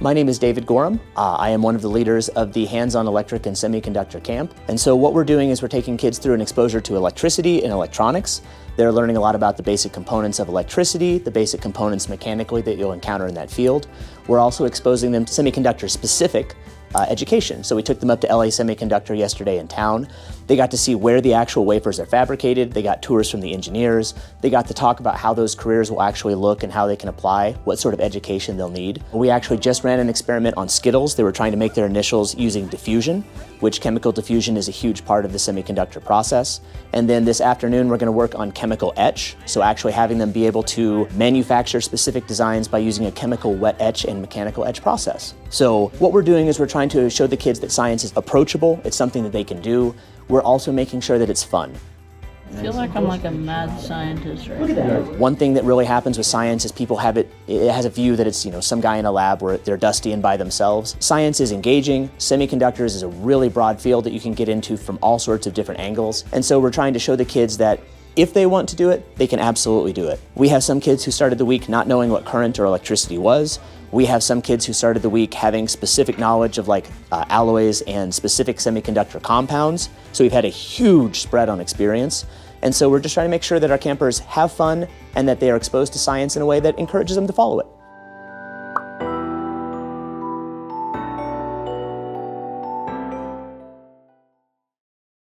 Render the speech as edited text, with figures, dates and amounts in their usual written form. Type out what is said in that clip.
My name is David Gorham. I am one of the leaders of the Hands-on Electric and Semiconductor Camp. And so what we're doing is we're taking kids through an exposure to electricity and electronics. They're learning a lot about the basic components of electricity, the basic components mechanically that you'll encounter in that field. We're also exposing them to semiconductor-specific education. So we took them up to LA Semiconductor yesterday in town. They got to see where the actual wafers are fabricated. They got tours from the engineers. They got to talk about how those careers will actually look and how they can apply, what sort of education they'll need. We actually just ran an experiment on Skittles. They were trying to make their initials using diffusion, which chemical diffusion is a huge part of the semiconductor process. And then this afternoon, we're going to work on chemical etch. So actually having them be able to manufacture specific designs by using a chemical wet etch and mechanical etch process. So what we're doing is we're trying to show the kids that science is approachable. It's something that they can do. We're also making sure that it's fun. I feel like I'm like a mad scientist right now. One thing that really happens with science is people have it has a view that it's, some guy in a lab where they're dusty and by themselves. Science is engaging. Semiconductors is a really broad field that you can get into from all sorts of different angles. And so we're trying to show the kids that if they want to do it, they can absolutely do it. We have some kids who started the week not knowing what current or electricity was. We have some kids who started the week having specific knowledge of alloys and specific semiconductor compounds. So we've had a huge spread on experience. And so we're just trying to make sure that our campers have fun and that they are exposed to science in a way that encourages them to follow it.